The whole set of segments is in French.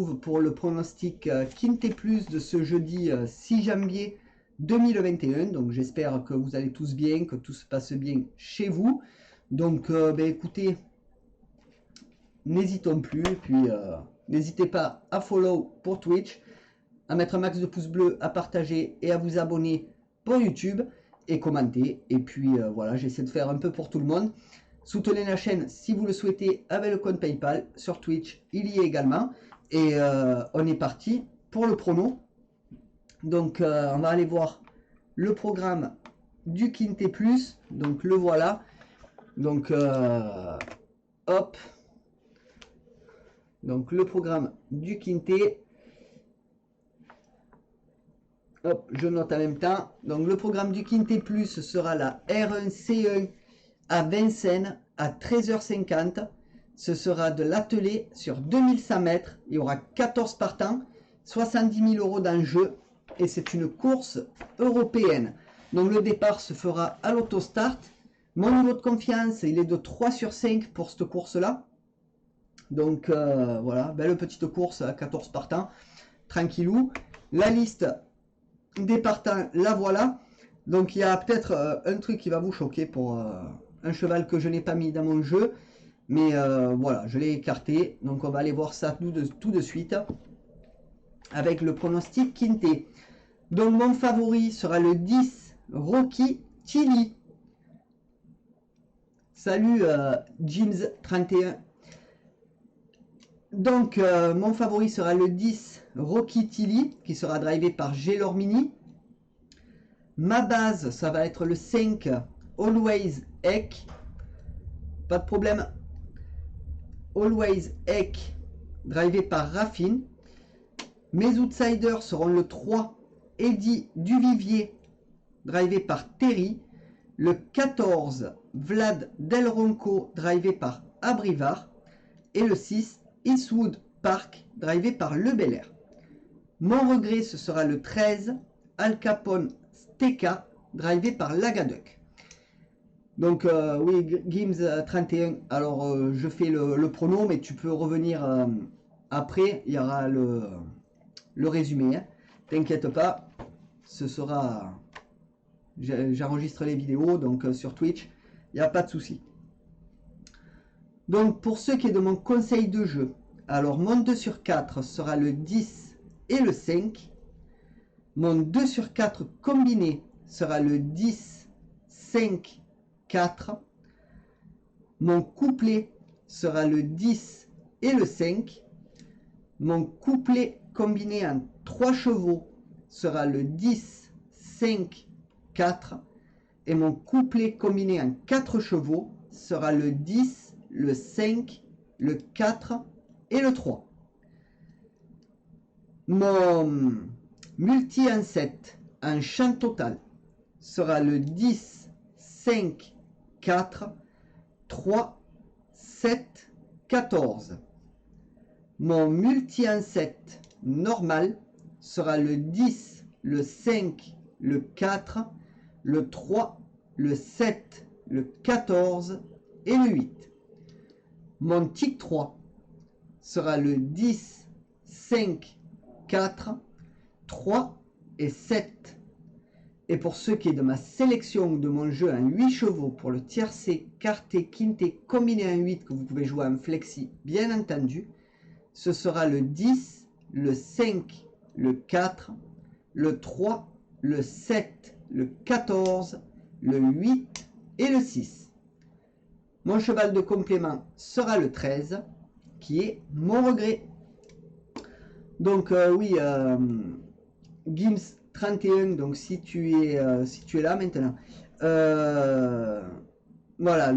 pour le pronostic Quintet Plus de ce jeudi 6 janvier 2021. Donc j'espère que vous allez tous bien, que tout se passe bien chez vous. Donc écoutez, n'hésitons plus, puis n'hésitez pas à follow pour Twitch, à mettre un max de pouces bleus, à partager et à vous abonner pour YouTube et commenter. Et puis voilà, j'essaie de faire un peu pour tout le monde. Soutenez la chaîne si vous le souhaitez avec le compte PayPal. Sur Twitch, il y est également. Et on est parti pour le prono. Donc on va aller voir le programme du Quintet Plus. Donc le voilà. Donc hop. Donc le programme du Quintet. Hop, je note en même temps. Donc le programme du Quintet Plus sera la R1C1 à Vincennes à 13h50. Ce sera de l'attelé sur 2100 mètres. Il y aura 14 partants, 70 000 € d'enjeu et c'est une course européenne. Donc le départ se fera à l'autostart. Mon niveau de confiance, il est de 3 sur 5 pour cette course-là. Donc voilà, belle petite course à 14 partants, tranquillou. La liste des partants, la voilà. Donc il y a peut-être un truc qui va vous choquer pour un cheval que je n'ai pas mis dans mon jeu. Mais voilà, je l'ai écarté. Donc on va aller voir ça tout de suite avec le pronostic Quintet. Donc mon favori sera le 10, Rocky Tilly. Salut James31. Donc mon favori sera le 10, Rocky Tilly, qui sera drivé par Gelormini. Ma base, ça va être le 5, Always Eck. Pas de problème. Always Eck, drivé par Raffin. Mes outsiders seront le 3, Eddie Duvivier, drivé par Terry. Le 14, Vlad Del Ronco, drivé par Abrivar. Et le 6, Eastwood Park, drivé par Le Belair. Mon regret, ce sera le 13, Al Capone Steka, drivé par Lagaduc. Donc oui, Gims 31, alors je fais le prono, mais tu peux revenir après, il y aura le résumé. Hein. T'inquiète pas, ce sera... J'enregistre les vidéos, donc sur Twitch, il n'y a pas de souci. Donc pour ce qui est de mon conseil de jeu, alors mon 2 sur 4 sera le 10 et le 5. Mon 2 sur 4 combiné sera le 10, 5, 4. Mon couplet sera le 10 et le 5. Mon couplet combiné en 3 chevaux sera le 10, 5, 4. Et mon couplet combiné en 4 chevaux sera le 10, le 5, le 4 et le 3. Mon multi en 7 en champ total sera le 10, 5, 4, 3, 7, 14. Mon multi en 7 normal sera le 10, le 5, le 4, le 3, le 7, le 14 et le 8. Mon tic 3 sera le 10, 5, 4, 3 et 7. Et pour ce qui est de ma sélection de mon jeu en 8 chevaux pour le tiercé, quarté, quinté combiné en 8 que vous pouvez jouer en flexi bien entendu, ce sera le 10, le 5, le 4, le 3, le 7, le 14, le 8 et le 6. Mon cheval de complément sera le 13, qui est mon regret. Donc oui, Gims 31, donc si tu es là maintenant, voilà,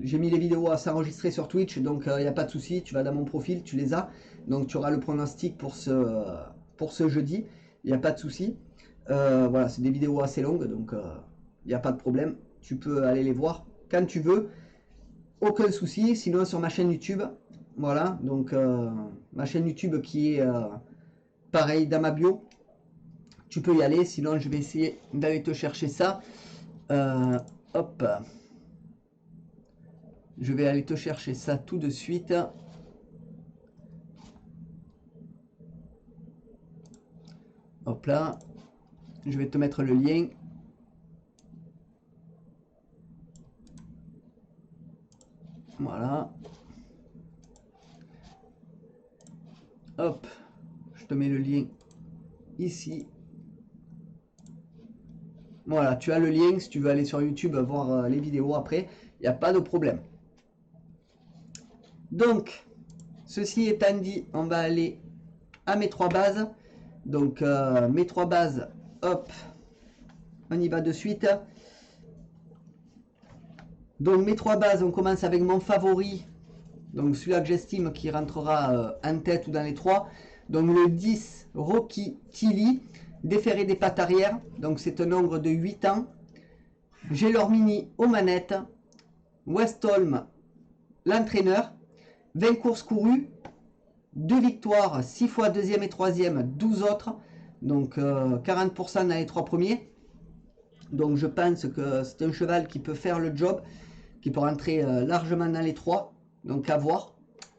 j'ai mis les vidéos à s'enregistrer sur Twitch, donc il n'y a pas de souci, tu vas dans mon profil, tu les as, donc tu auras le pronostic pour ce jeudi, il n'y a pas de souci. Voilà, c'est des vidéos assez longues, donc il n'y a pas de problème, tu peux aller les voir quand tu veux, aucun souci. Sinon sur ma chaîne YouTube, voilà, donc ma chaîne YouTube qui est pareil dans ma bio, tu peux y aller, sinon je vais essayer d'aller te chercher ça. Hop, je vais aller te chercher ça tout de suite. Hop là. Je vais te mettre le lien. Voilà. Hop. Je te mets le lien ici. Voilà, tu as le lien si tu veux aller sur YouTube voir les vidéos après. Il n'y a pas de problème. Donc, ceci étant dit, on va aller à mes 3 bases. Donc, mes 3 bases, hop, on y va de suite. Donc, mes 3 bases, on commence avec mon favori. Donc, celui-là que j'estime qui rentrera en tête ou dans les 3. Donc, le 10, Rocky Tilly, déféré des pattes arrière. Donc, c'est un nombre de 8 ans. J'ai leur mini aux manettes. Westholm, l'entraîneur. 20 courses courues, 2 victoires, 6 fois deuxième et troisième, 12 autres, donc 40% dans les 3 premiers. Donc je pense que c'est un cheval qui peut faire le job, qui peut rentrer largement dans les 3, donc à voir.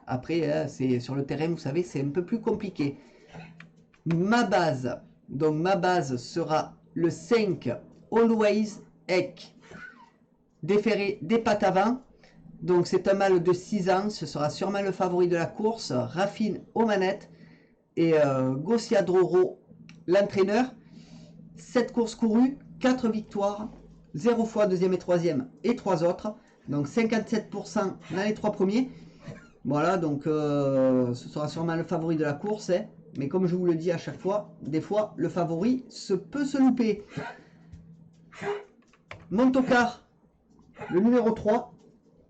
Après, c'est sur le terrain, vous savez, c'est un peu plus compliqué. Ma base, donc ma base sera le 5, Always Eck, déféré des pattes avant. Donc c'est un mâle de 6 ans, ce sera sûrement le favori de la course. Raffine aux manettes et Gossiadroro, l'entraîneur. 7 courses courues, 4 victoires, 0 fois deuxième et troisième et 3 autres. Donc 57% dans les 3 premiers. Voilà, donc ce sera sûrement le favori de la course. Hein. Mais comme je vous le dis à chaque fois, des fois le favori peut se louper. Montocar, le numéro 3.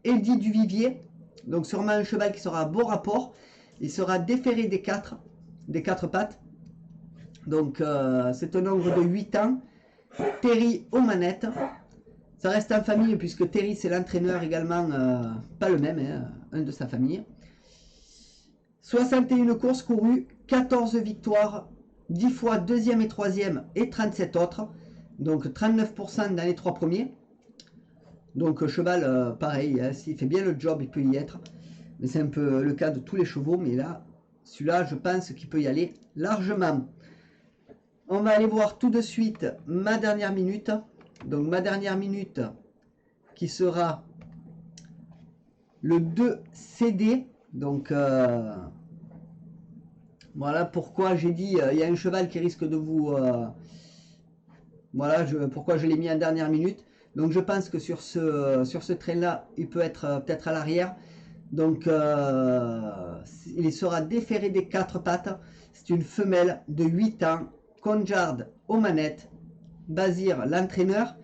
Eddie Duvivier, donc sûrement un cheval qui sera à beau rapport. Il sera déféré des 4 pattes. Donc c'est un nombre de 8 ans. Terry aux manettes. Ça reste en famille puisque Terry c'est l'entraîneur également, pas le même, hein, un de sa famille. 61 courses courues, 14 victoires, 10 fois deuxième et troisième et 37 autres. Donc 39% dans les 3 premiers. Donc cheval, pareil, hein, s'il fait bien le job, il peut y être. Mais c'est un peu le cas de tous les chevaux. Mais là, celui-là, je pense qu'il peut y aller largement. On va aller voir tout de suite ma dernière minute. Donc ma dernière minute qui sera le 2 CD. Donc voilà pourquoi j'ai dit, il y a un cheval qui risque de vous... voilà pourquoi je l'ai mis en dernière minute. Donc je pense que sur ce train-là, il peut être peut-être à l'arrière. Donc il sera déféré des 4 pattes. C'est une femelle de 8 ans. Conjard aux manettes. Bazir, l'entraîneur.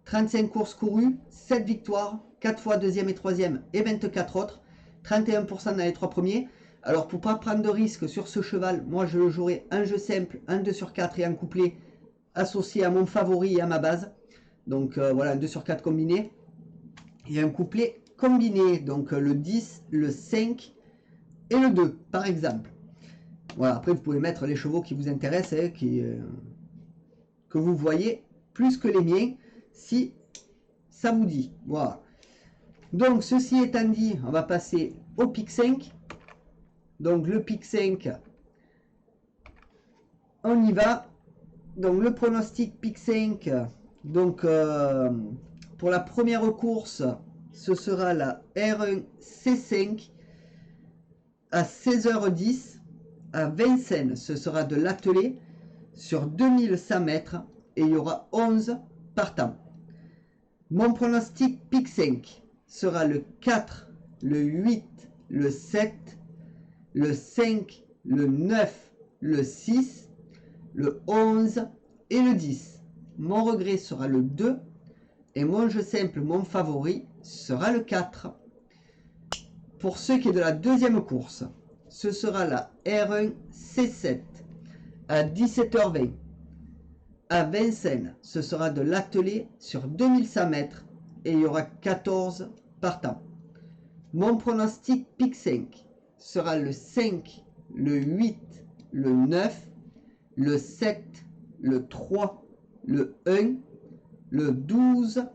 35 courses courues, 7 victoires, 4 fois deuxième et troisième et 24 autres. 31% dans les 3 premiers. Alors pour ne pas prendre de risque sur ce cheval, moi je le jouerai un jeu simple, un 2 sur 4 et un couplet associé à mon favori et à ma base. Donc voilà, un 2 sur 4 combiné. Et un couplet combiné. Donc le 10, le 5 et le 2, par exemple. Voilà, après vous pouvez mettre les chevaux qui vous intéressent, hein, que vous voyez plus que les miens, si ça vous dit. Voilà. Donc ceci étant dit, on va passer au pic 5. Donc le pic 5, on y va. Donc le pronostic pic 5... Donc, pour la première course, ce sera la R1C5 à 16h10 à Vincennes. Ce sera de l'attelé sur 2100 mètres et il y aura 11 partants. Mon pronostic pic 5 sera le 4, le 8, le 7, le 5, le 9, le 6, le 11 et le 10. Mon regret sera le 2 et mon jeu simple, mon favori, sera le 4. Pour ce qui est de la deuxième course, ce sera la R1C7 à 17h20 à Vincennes. Ce sera de l'attelé sur 2100 mètres et il y aura 14 partants. Mon pronostic pic 5 sera le 5, le 8, le 9, le 7, le 3, le 1, le 12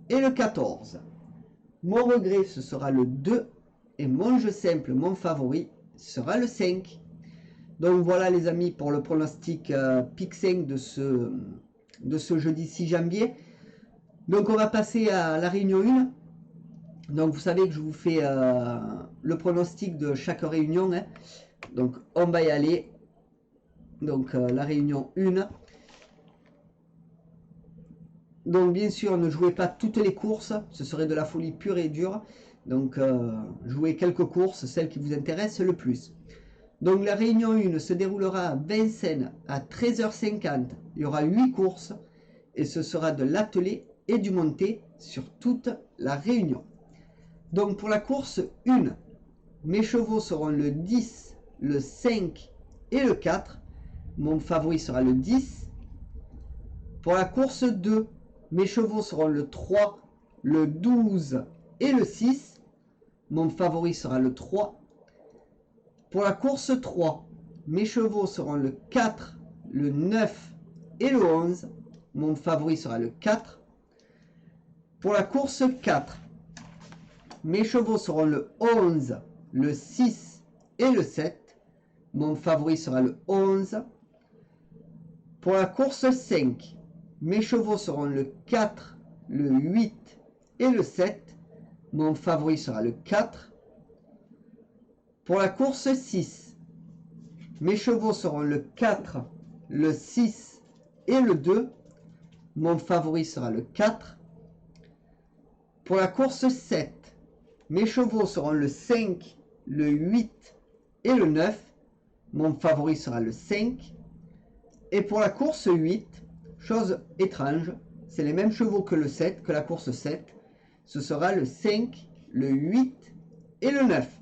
et le 14. Mon regret, ce sera le 2 et mon jeu simple, mon favori, sera le 5. Donc voilà les amis pour le pronostic Pic 5 de ce jeudi 6 janvier. Donc on va passer à la réunion 1. Donc vous savez que je vous fais le pronostic de chaque réunion. Hein. Donc on va y aller. Donc la réunion 1. Donc bien sûr ne jouez pas toutes les courses. Ce serait de la folie pure et dure. Donc jouez quelques courses, celles qui vous intéressent le plus. Donc la réunion 1 se déroulera à Vincennes à 13h50. Il y aura 8 courses et ce sera de l'attelé et du monté sur toute la réunion. Donc pour la course 1, mes chevaux seront le 10, le 5 et le 4. Mon favori sera le 10. Pour la course 2, mes chevaux seront le 3, le 12 et le 6. Mon favori sera le 3. Pour la course 3, mes chevaux seront le 4, le 9 et le 11. Mon favori sera le 4. Pour la course 4, mes chevaux seront le 11, le 6 et le 7. Mon favori sera le 11. Pour la course 5, mes chevaux seront le 4, le 8 et le 7. Mon favori sera le 4. Pour la course 6, mes chevaux seront le 4, le 6 et le 2. Mon favori sera le 4. Pour la course 7, mes chevaux seront le 5, le 8 et le 9. Mon favori sera le 5. Et pour la course 8, chose étrange, c'est les mêmes chevaux que le 7, que la course 7. Ce sera le 5, le 8 et le 9.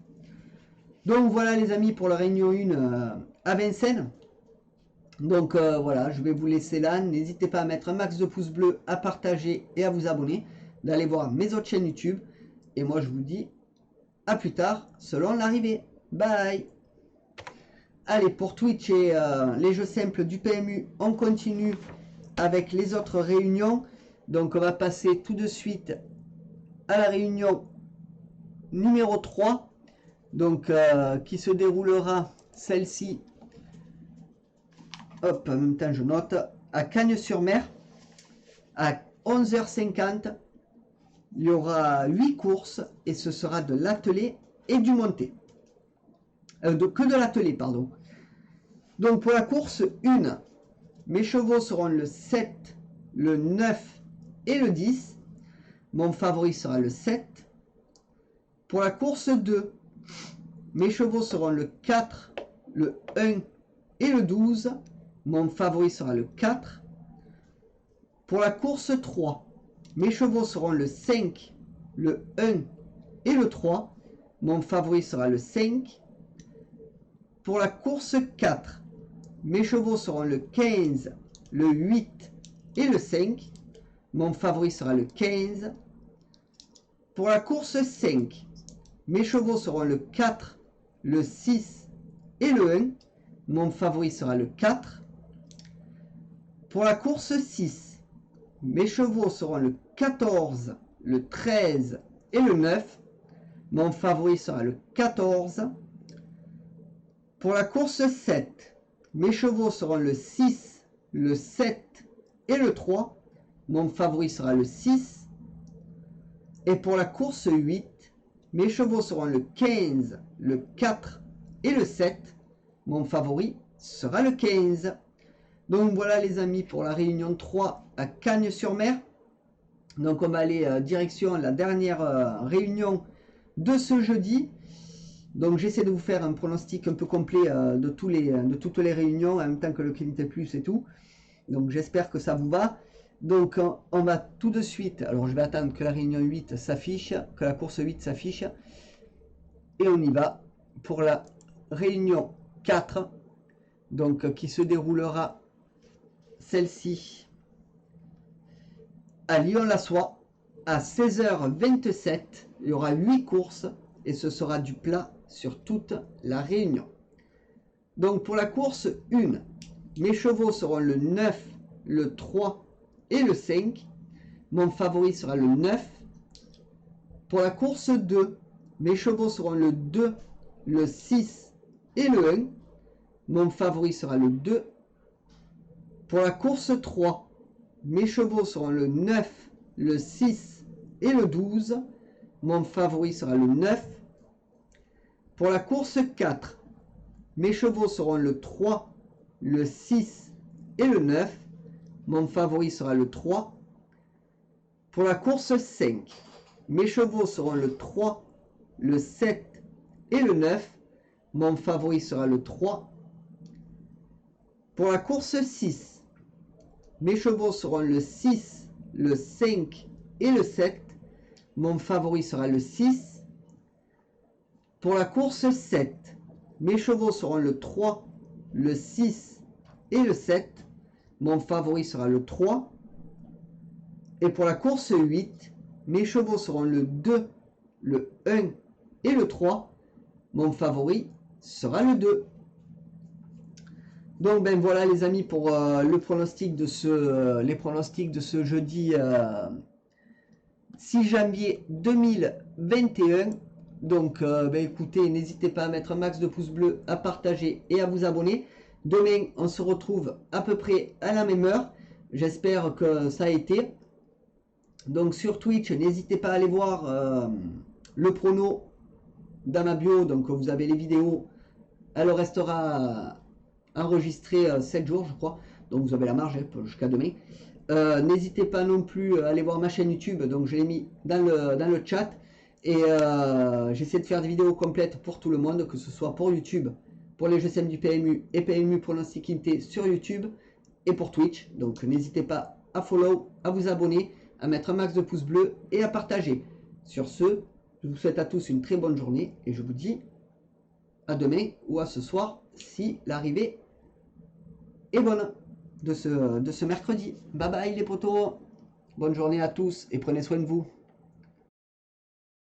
Donc voilà les amis pour la réunion 1 à Vincennes. Donc voilà, je vais vous laisser là. N'hésitez pas à mettre un max de pouces bleus, à partager et à vous abonner. D'aller voir mes autres chaînes YouTube. Et moi je vous dis à plus tard selon l'arrivée. Bye. Allez, pour Twitch et les jeux simples du PMU, on continue avec les autres réunions. Donc on va passer tout de suite à la réunion numéro 3. Donc qui se déroulera celle-ci, hop, en même temps je note, à Cagnes-sur-Mer à 11h50. Il y aura 8 courses et ce sera de l'attelé et du monté. Que de l'attelé, pardon. Donc pour la course 1, mes chevaux seront le 7, le 9 et le 10. Mon favori sera le 7. Pour la course 2, mes chevaux seront le 4, le 1 et le 12. Mon favori sera le 4. Pour la course 3, mes chevaux seront le 5, le 1 et le 3. Mon favori sera le 5. Pour la course 4, mes chevaux seront le 15, le 8 et le 5. Mon favori sera le 15. Pour la course 5, mes chevaux seront le 4, le 6 et le 1. Mon favori sera le 4. Pour la course 6, mes chevaux seront le 14, le 13 et le 9. Mon favori sera le 14. Pour la course 7, mes chevaux seront le 6, le 7 et le 3. Mon favori sera le 6. Et pour la course 8, mes chevaux seront le 15, le 4 et le 7. Mon favori sera le 15. Donc voilà les amis pour la réunion 3 à Cagnes-sur-Mer. Donc on va aller direction la dernière réunion de ce jeudi. Donc j'essaie de vous faire un pronostic un peu complet de toutes les réunions en même temps que le Quintet Plus et tout. Donc j'espère que ça vous va. Donc on va tout de suite, alors je vais attendre que la réunion 8 s'affiche, que la course 8 s'affiche. Et on y va pour la réunion 4, donc qui se déroulera celle-ci à Lyon-la-Soie à 16h27. Il y aura 8 courses et ce sera du plat sur toute la réunion. Donc pour la course 1, mes chevaux seront le 9, le 3 et le 5. Mon favori sera le 9. Pour la course 2, mes chevaux seront le 2, le 6 et le 1. mon favori sera le 2. Pour la course 3, mes chevaux seront le 9, le 6 et le 12. Mon favori sera le 9. Pour la course 4, mes chevaux seront le 3, le 6 et le 9. Mon favori sera le 3. Pour la course 5, mes chevaux seront le 3, le 7 et le 9. Mon favori sera le 3. Pour la course 6, mes chevaux seront le 6, le 5 et le 7. Mon favori sera le 6. Pour la course 7, mes chevaux seront le 3, le 6 et le 7. Mon favori sera le 3. Et pour la course 8, mes chevaux seront le 2, le 1 et le 3. Mon favori sera le 2. Donc ben voilà les amis pour les pronostics de ce jeudi 6 janvier 2021. Donc ben écoutez, n'hésitez pas à mettre un max de pouces bleus, à partager et à vous abonner. Demain on se retrouve à peu près à la même heure. J'espère que ça a été. Donc sur Twitch, n'hésitez pas à aller voir le prono dans ma bio. Donc vous avez les vidéos. Elle restera enregistrée 7 jours je crois. Donc vous avez la marge jusqu'à demain. N'hésitez pas non plus à aller voir ma chaîne YouTube. Donc je l'ai mis dans le chat. Et j'essaie de faire des vidéos complètes pour tout le monde. Que ce soit pour YouTube, pour les GSM du PMU et PMU Pronostic Quintet sur YouTube. Et pour Twitch. Donc n'hésitez pas à follow, à vous abonner, à mettre un max de pouces bleus et à partager. Sur ce, je vous souhaite à tous une très bonne journée et je vous dis à demain ou à ce soir si l'arrivée est bonne de ce mercredi. Bye bye les potos, bonne journée à tous et prenez soin de vous.